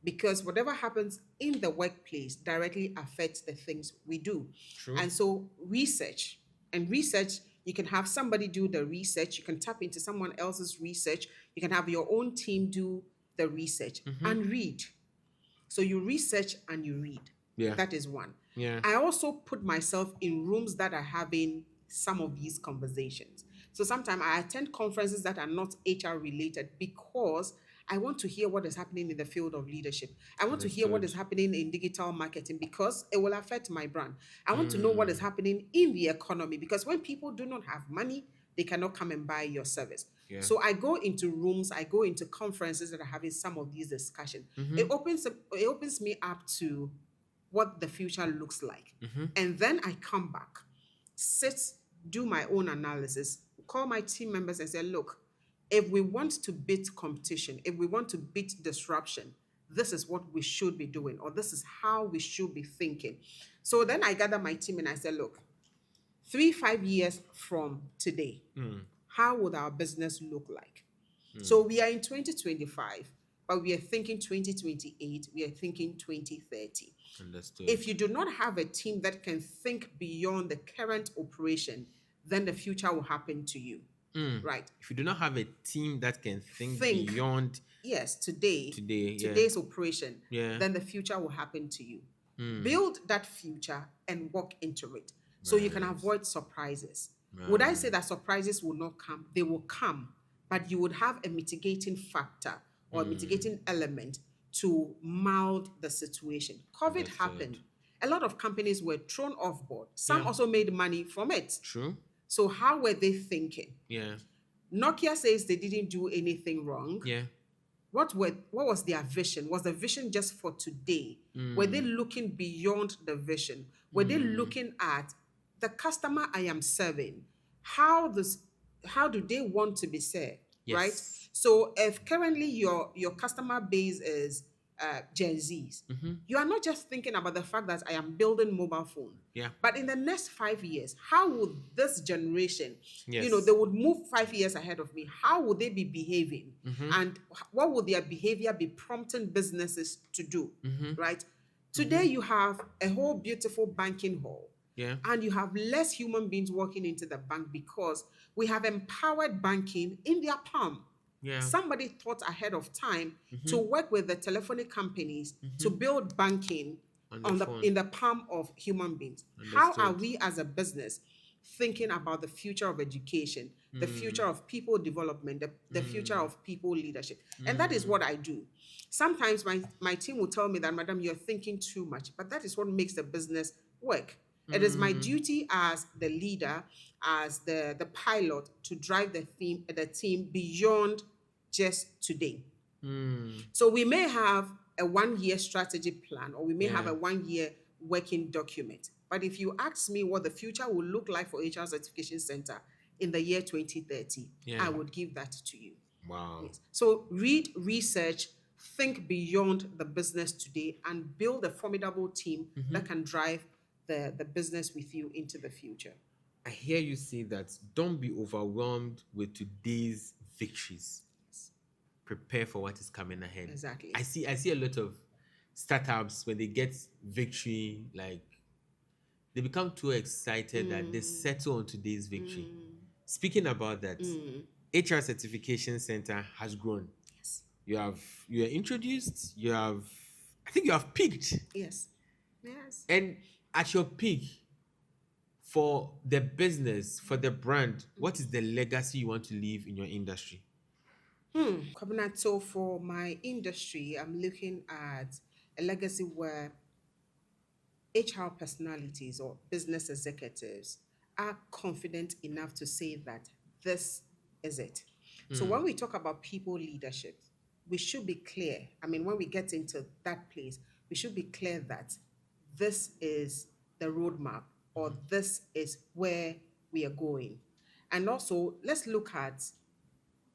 Because whatever happens in the workplace directly affects the things we do. True. And so research, you can have somebody do the research, you can tap into someone else's research, you can have your own team do the research and read. So you research and you read. Yeah. That is one. Yeah. I also put myself in rooms that are having some of these conversations. So sometimes I attend conferences that are not HR related because I want to hear what is happening in the field of leadership. I want to hear what is happening in digital marketing because it will affect my brand. I want to know what is happening in the economy because when people do not have money, they cannot come and buy your service. Yeah. So I go into rooms, I go into conferences that are having some of these discussions. It opens me up to what the future looks like. And then I come back, sit, do my own analysis, call my team members and say, look, if we want to beat competition, if we want to beat disruption, this is what we should be doing, or this is how we should be thinking. So then I gather my team and I say, look, 3-5 years from today, how would our business look like? So we are in 2025, but we are thinking 2028, we are thinking 2030. Understood. If you do not have a team that can think beyond the current operation, then the future will happen to you. Right. If you do not have a team that can think beyond today's operation, then the future will happen to you. Build that future and walk into it so you can avoid surprises. Would I say that surprises will not come? They will come, but you would have a mitigating factor or a mitigating element to mold the situation. COVID happened. A lot of companies were thrown off board. Some also made money from it. True. So how were they thinking? Yeah. Nokia says they didn't do anything wrong. Yeah. What was their vision? Was the vision just for today? Were they looking beyond the vision? Were they looking at the customer I am serving? How do they want to be served? Yes. Right? So if currently your customer base is Gen Zs, you are not just thinking about the fact that I am building mobile phone. Yeah. But in the next 5 years, how would this generation, Yes. they would move 5 years ahead of me. How would they be behaving? And what would their behavior be prompting businesses to do? Right? Today you have a whole beautiful banking hall. Yeah. And you have less human beings walking into the bank because we have empowered banking in their palm. Yeah. Somebody thought ahead of time to work with the telephonic companies to build banking in the palm of human beings. How are we as a business thinking about the future of education, the future of people development, the future of people leadership? And that is what I do. Sometimes my team will tell me that, Madam, you're thinking too much, but that is what makes the business work. It is my duty as the leader, as the pilot, to drive the team beyond just today. So we may have a 1-year strategy plan, or we may have a 1-year working document. But if you ask me what the future will look like for HR Certification Center in the year 2030, I would give that to you. Wow. Yes. So read, research, think beyond the business today, and build a formidable team that can drive the business with you into the future. I hear you say that don't be overwhelmed with today's victories. Prepare for what is coming ahead. Exactly. I see a lot of startups when they get victory, like they become too excited that they settle on today's victory. Speaking about that, HR Certification Center has grown. Yes. You are introduced, I think you have peaked. Yes. And at your peak, for the business, for the brand, what is the legacy you want to leave in your industry? So for my industry, I'm looking at a legacy where HR personalities or business executives are confident enough to say that this is it. So when we talk about people leadership, we should be clear. I mean, when we get into that place, we should be clear that this is the roadmap or this is where we are going. And also, let's look at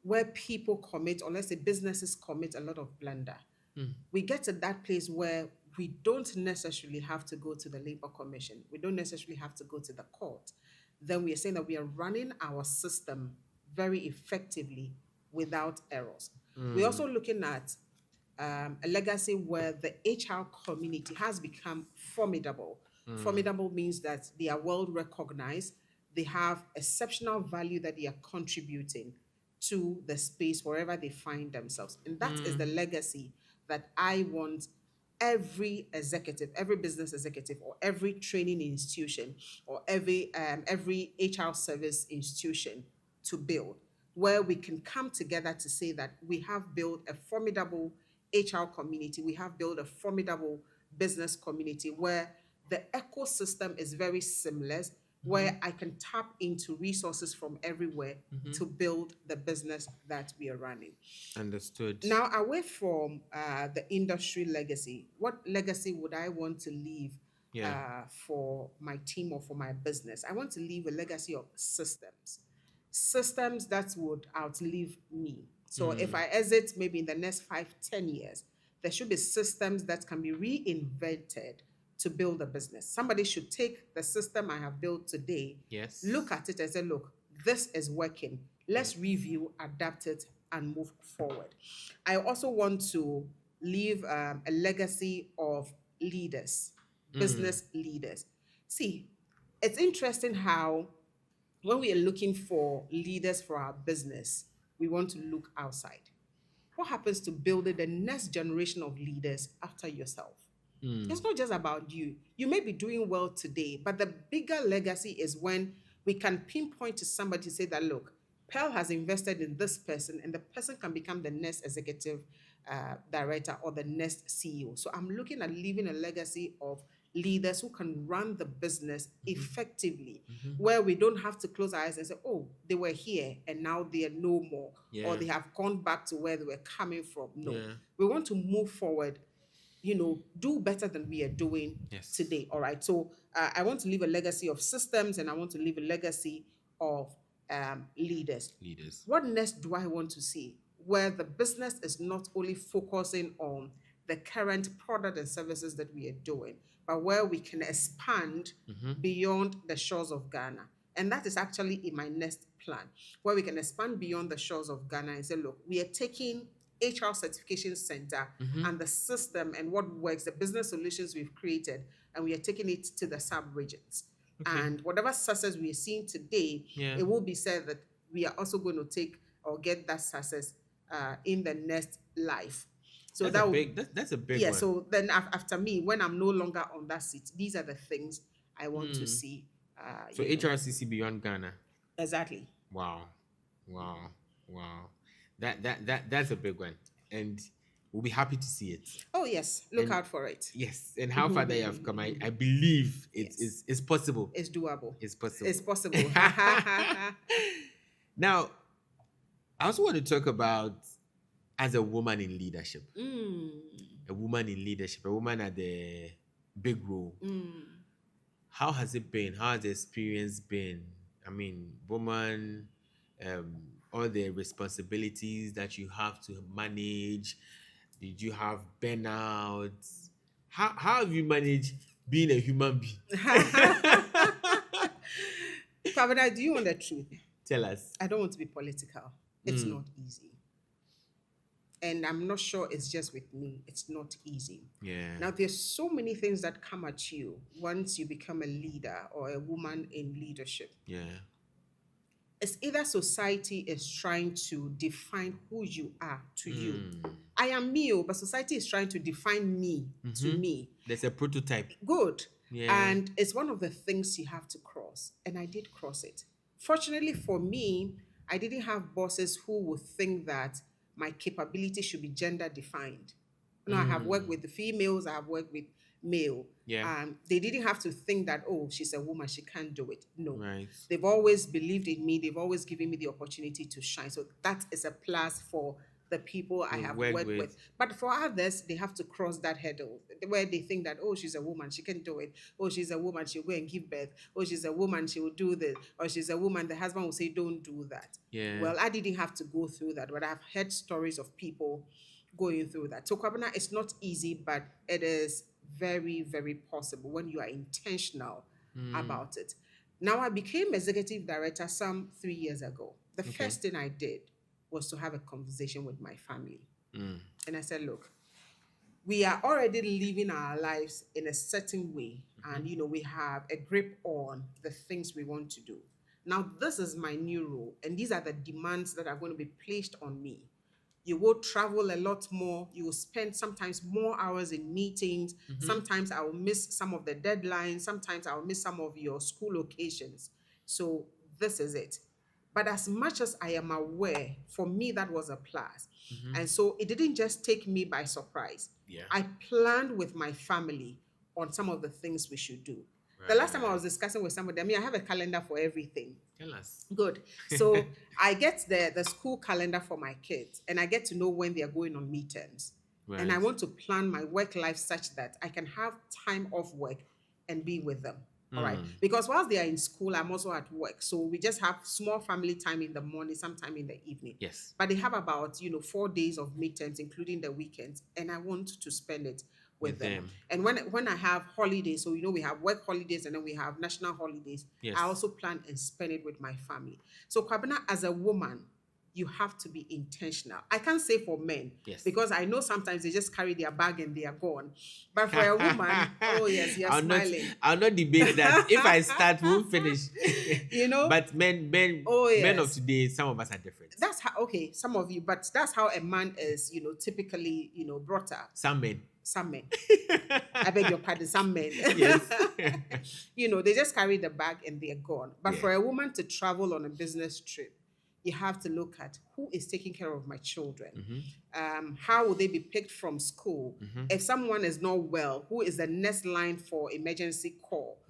where people commit, or let's say businesses commit a lot of blunder. We get to that place where we don't necessarily have to go to the Labor Commission. We don't necessarily have to go to the court. Then we are saying that we are running our system very effectively without errors. We're also looking at a legacy where the HR community has become formidable. Formidable means that they are well recognized. They have exceptional value that they are contributing to the space wherever they find themselves. And that is the legacy that I want every executive, every business executive, or every training institution, or every HR service institution to build, where we can come together to say that we have built a formidable HR community, we have built a formidable business community where the ecosystem is very seamless, where I can tap into resources from everywhere to build the business that we are running. Understood. Now, away from the industry legacy, what legacy would I want to leave for my team or for my business? I want to leave a legacy of systems that would outlive me. So if I exit maybe in the next 5-10 years, there should be systems that can be reinvented to build a business. Somebody should take the system I have built today, look at it and say, look, this is working. Let's review, adapt it, and move forward. I also want to leave a legacy of leaders, business leaders. See, it's interesting how when we are looking for leaders for our business, we want to look outside. What happens to building the next generation of leaders after yourself? It's not just about you. You may be doing well today, but the bigger legacy is when we can pinpoint to somebody to say that, look, Pearl has invested in this person, and the person can become the next executive director or the next CEO. So I'm looking at leaving a legacy of leaders who can run the business effectively, where we don't have to close our eyes and say, oh, they were here and now they are no more, or they have gone back to where they were coming from. No, we want to move forward, do better than we are doing today. All right. So I want to leave a legacy of systems, and I want to leave a legacy of leaders. What next do I want to see? Where the business is not only focusing on the current product and services that we are doing, but where we can expand beyond the shores of Ghana. And that is actually in my next plan, where we can expand beyond the shores of Ghana and say, look, we are taking HR Certification Center and the system and what works, the business solutions we've created, and we are taking it to the sub-regions. And whatever success we are seeing today, it will be said that we are also going to take or get that success in the next life. So that's a big one. So then after me, when I'm no longer on that seat, these are the things I want to see. So HRCC beyond Ghana. Exactly. Wow. That's a big one, and we'll be happy to see it. Oh yes, look out for it. Yes, and how far they have come, I believe it's possible. It's doable. It's possible. It's possible. Now, I also want to talk about as a woman in leadership. A woman in leadership, a woman at the big role. How has it been? How has the experience been? I mean, woman, all the responsibilities that you have to manage. Did you have burnout? How have you managed being a human being? Pavada, do you want the truth? Tell us. I don't want to be political. It's not easy. And I'm not sure it's just with me. It's not easy. Yeah. Now, there's so many things that come at you once you become a leader or a woman in leadership. Yeah. It's either society is trying to define who you are to you. I am me, but society is trying to define me to me. There's a prototype. Good. Yeah. And it's one of the things you have to cross. And I did cross it. Fortunately for me, I didn't have bosses who would think that my capability should be gender defined. I have worked with the females, I have worked with male. Yeah. They didn't have to think that, oh, she's a woman, she can't do it. No. Right. They've always believed in me. They've always given me the opportunity to shine. So that is a plus for the people I You have work worked with. with. But for others, they have to cross that hurdle where they think that, oh, she's a woman, she can do it. Oh, she's a woman, she'll go and give birth. Oh, she's a woman, she will do this. Or she's a woman, the husband will say, don't do that. Yeah. Well, I didn't have to go through that, but I've heard stories of people going through that. So, Kwabena, it's not easy, but it is very, very possible when you are intentional about it. Now, I became executive director some 3 years ago. The first thing I did was to have a conversation with my family. And I said, look, we are already living our lives in a certain way. And, we have a grip on the things we want to do. Now, this is my new role. And these are the demands that are going to be placed on me. You will travel a lot more. You will spend sometimes more hours in meetings. Sometimes I will miss some of the deadlines. Sometimes I will miss some of your school occasions. So this is it. But as much as I am aware, for me, that was a plus. And so it didn't just take me by surprise. Yeah. I planned with my family on some of the things we should do. The last time I was discussing with somebody, I have a calendar for everything. Tell us. Good. So I get the school calendar for my kids, and I get to know when they are going on midterms. Right. And I want to plan my work life such that I can have time off work and be with them. All right. Because whilst they are in school, I'm also at work. So we just have small family time in the morning, sometime in the evening. Yes. But they have about, 4 days of midterms, including the weekends. And I want to spend it with them. And when I have holidays, so we have work holidays and then we have national holidays, Yes. I also plan and spend it with my family. So Kwabena, as a woman, you have to be intentional. I can't say for men, Yes. because I know sometimes they just carry their bag and they are gone. But for a woman, oh yes, you're smiling. I'll not debate that. If I start, we'll finish. But men of today, some of us are different. That's how, okay, some of you, but that's how a man is, typically, brought up. Some men. I beg your pardon, some men. Yes. They just carry the bag and they're gone. But for a woman to travel on a business trip, you have to look at who is taking care of my children. How will they be picked from school? If someone is not well, who is the next line for emergency call?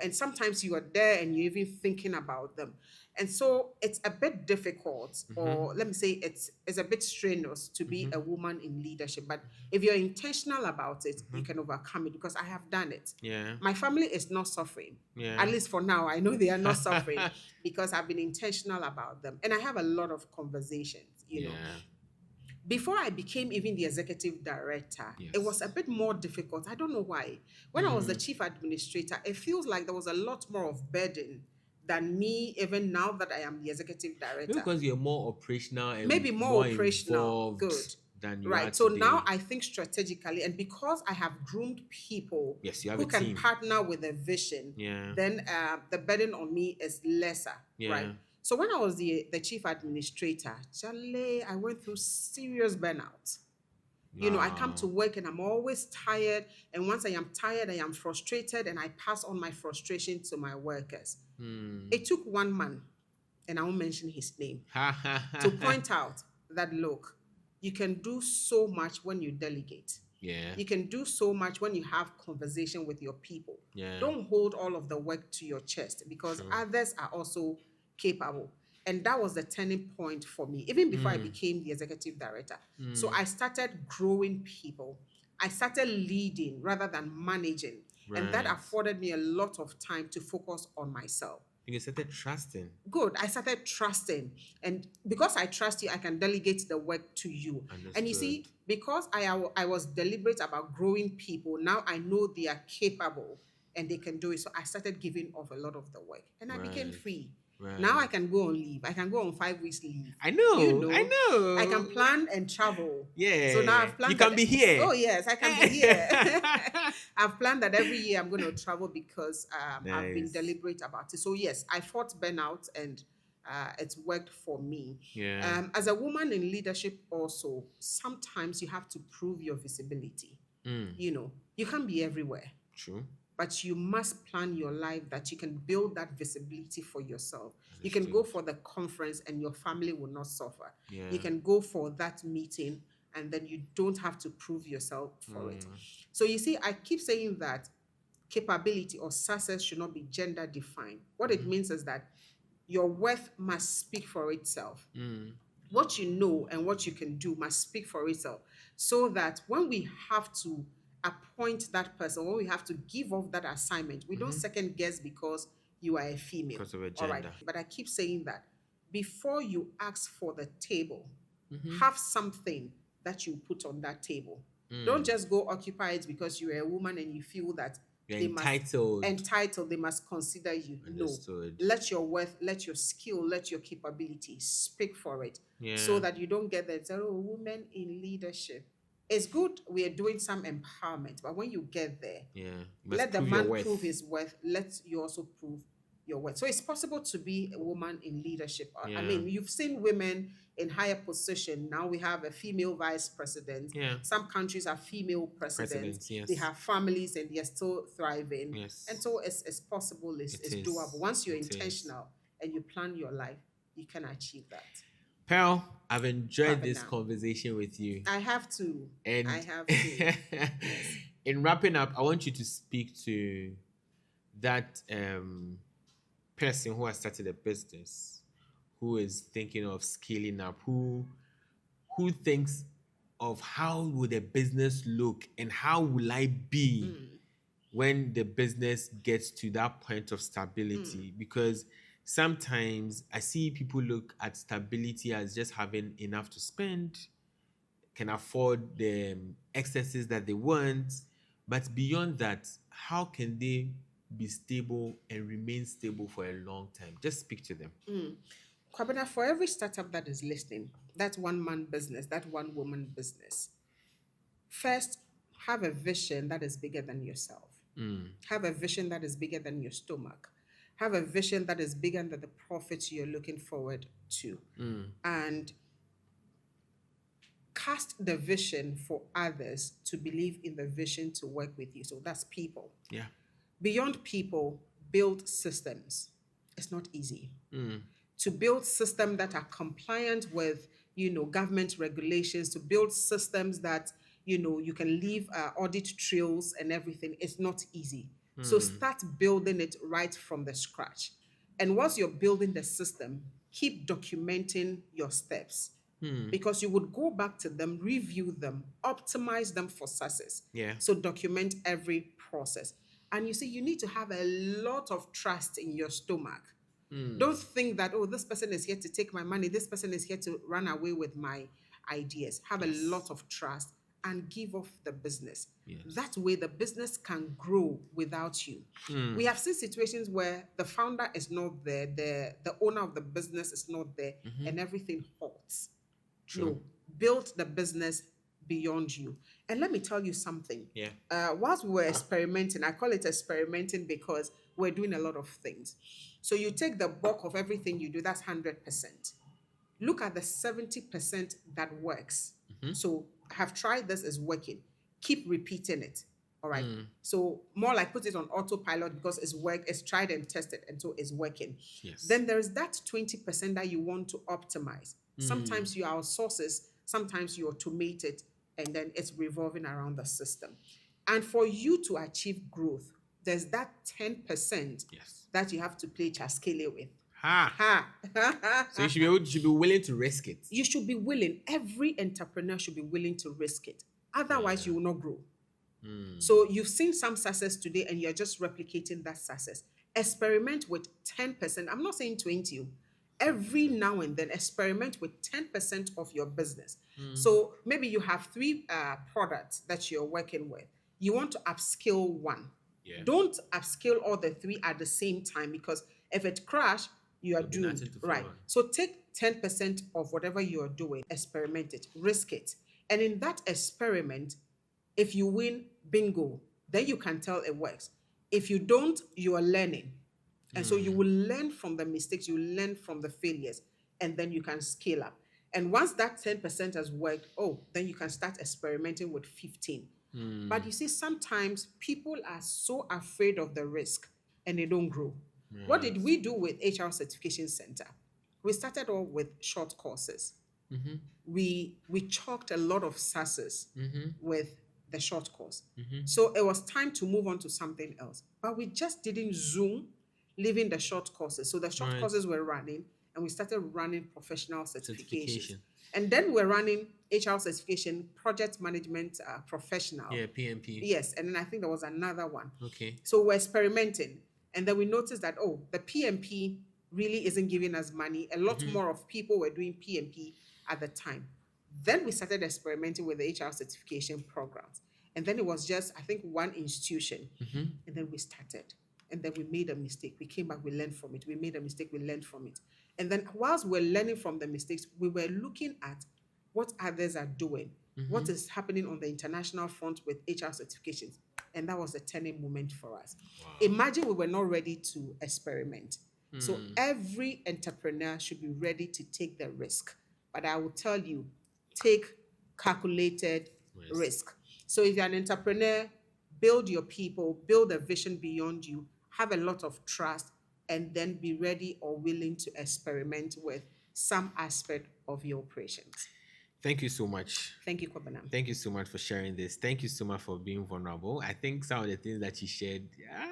And sometimes you are there and you're even thinking about them. And so it's a bit difficult, or let me say it's a bit strenuous to be a woman in leadership. But if you're intentional about it, you can overcome it, because I have done it. Yeah. My family is not suffering. Yeah. At least for now, I know they are not suffering because I've been intentional about them. And I have a lot of conversations, know. Before I became even the executive director, it was a bit more difficult. I don't know why. When I was the chief administrator, it feels like there was a lot more of burden than me, even now that I am the executive director. Because you're more operational and maybe more operational. involved Good. Than you right. are So today. now I think strategically, and because I have groomed people Yes, you have who a can team. partner with a vision, Yeah. then the burden on me is lesser. Yeah. Right. So when I was the chief administrator, Charlie, I went through serious burnout. I come to work and I'm always tired. And once I am tired, I am frustrated, and I pass on my frustration to my workers. It took one man, and I won't mention his name, to point out that, look, you can do so much when you delegate. Yeah. You can do so much when you have conversation with your people. Yeah. Don't hold all of the work to your chest, because others are also capable. And that was the turning point for me, even before I became the executive director. So I started growing people. I started leading rather than managing. And that afforded me a lot of time to focus on myself. You started trusting. Good. I started trusting. And because I trust you, I can delegate the work to you. Understood. And you see, because I was deliberate about growing people, now I know they are capable and they can do it. So I started giving off a lot of the work. And I became free. Right. Now I can go on leave. I can go on 5 weeks leave. I know. I can plan and travel. Yeah. So now I've planned. You can be here. Oh yes, I can be here. I've planned that every year I'm going to travel because I've been Nice. deliberate about it. So yes, I fought burnout and it's worked for me. Yeah. As a woman in leadership, also sometimes you have to prove your visibility. You can't be everywhere. True. But you must plan your life that you can build that visibility for yourself. You can go for the conference and your family will not suffer. Yeah. You can go for that meeting and then you don't have to prove yourself for it. So you see, I keep saying that capability or success should not be gender defined. What it means is that your worth must speak for itself. What you know and what you can do must speak for itself, so that when we have to appoint that person, when we have to give off that assignment, we don't second guess because you are a female. Because of a All right. gender. But I keep saying that before you ask for the table, have something that you put on that table. Don't just go occupy it because you're a woman and you feel that You're they entitled. entitled, they must consider you. Understood. No. Let your worth, let your skill, let your capability speak for it. Yeah. So that you don't get that, oh, women in leadership. It's good we are doing some empowerment, but when you get there, Yeah. You must let the prove your man worth. prove his worth. Let you also prove your worth. So it's possible to be a woman in leadership. I Yeah. mean, you've seen women in higher position. Now we have a female vice president. Yeah. Some countries have female presidents. Yes. They have families and they're still thriving. Yes. And so it's possible, it's It is. doable. Once you're It is. intentional and you plan your life, you can achieve that. Pearl, I've enjoyed Wrap it this down. conversation with you. I have to. And I have to. in wrapping up, I want you to speak to that person who has started a business, who is thinking of scaling up, who thinks of how would a business look and how will I be when the business gets to that point of stability. Because sometimes I see people look at stability as just having enough to spend, can afford the excesses that they want. But beyond that, how can they be stable and remain stable for a long time? Just speak to them. Kwabena, for every startup that is listening, that one-man business, that one-woman business, first, have a vision that is bigger than yourself. Have a vision that is bigger than your stomach. Have a vision that is bigger than the profits you're looking forward to. And cast the vision for others to believe in the vision to work with you. So that's people. Yeah. Beyond people, build systems. It's not easy. To build systems that are compliant with, government regulations, to build systems that, you can leave audit trails and everything, it's not easy. So start building it right from the scratch. And once you're building the system, keep documenting your steps. Because you would go back to them, review them, optimize them for success. Yeah. So document every process. And you see, you need to have a lot of trust in your stomach. Don't think that, oh, this person is here to take my money, this person is here to run away with my ideas. Have a lot of trust and give off the business. Yes. That way the business can grow without you. We have seen situations where the founder is not there, the owner of the business is not there, and everything halts. True. No, build the business beyond you. And let me tell you something. Yeah. Whilst we were experimenting, I call it experimenting because we're doing a lot of things. So you take the bulk of everything you do, that's 100%. Look at the 70% that works. So I have tried this, is working. Keep repeating it. All right. So more like put it on autopilot because it's tried and tested, and so it's working. Yes. Then there's that 20% that you want to optimize. Sometimes you outsource it, sometimes you automate it, and then it's revolving around the system. And for you to achieve growth, there's that 10% that you have to play chaskele with. So you should be willing to risk it. You should be willing. Every entrepreneur should be willing to risk it. Otherwise, you will not grow. So you've seen some success today and you're just replicating that success. Experiment with 10%. I'm not saying 20. Every now and then, experiment with 10% of your business. So maybe you have 3 products that you're working with. You want to upskill one. Yeah. Don't upskill all the 3 at the same time, because if it crashes, you are doomed. Right. So take 10% of whatever you are doing, experiment it, risk it. And in that experiment, if you win, bingo, then you can tell it works. If you don't, you are learning. And so you will learn from the mistakes, you learn from the failures, and then you can scale up. And once that 10% has worked, then you can start experimenting with 15. But you see, sometimes people are so afraid of the risk and they don't grow. What did we do with HR Certification Center? We started off with short courses. We chalked a lot of success with the short course. So it was time to move on to something else. But we just didn't zoom, leaving the short courses. So the short courses were running, and we started running professional certifications. Certification. And then we're running HR certification, project management professional. Yeah, PMP. Yes, and then I think there was another one. Okay. So we're experimenting. And then we noticed that, the PMP really isn't giving us money. A lot more of people were doing PMP at the time. Then we started experimenting with the HR certification programs. And then it was just, I think, one institution. And then we started. And then we made a mistake. We came back, we learned from it. We made a mistake, we learned from it. And then whilst we're learning from the mistakes, we were looking at what others are doing, what is happening on the international front with HR certifications. And that was a turning moment for us. Wow. Imagine we were not ready to experiment. So every entrepreneur should be ready to take the risk. But I will tell you, take calculated risk. So if you're an entrepreneur, build your people, build a vision beyond you, have a lot of trust, and then be ready or willing to experiment with some aspect of your operations. Thank you so much. Thank you, Kobana. Thank you so much for sharing this. Thank you so much for being vulnerable. I think some of the things that you shared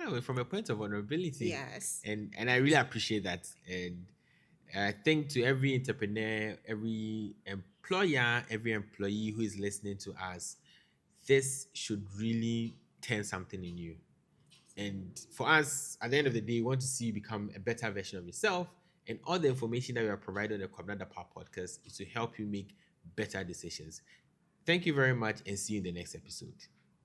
were from a point of vulnerability. Yes. And I really appreciate that. And I think to every entrepreneur, every employer, every employee who is listening to us, this should really turn something in you. And for us, at the end of the day, we want to see you become a better version of yourself. And all the information that we are providing on the Coreedge podcast is to help you make better decisions. Thank you very much, and see you in the next episode.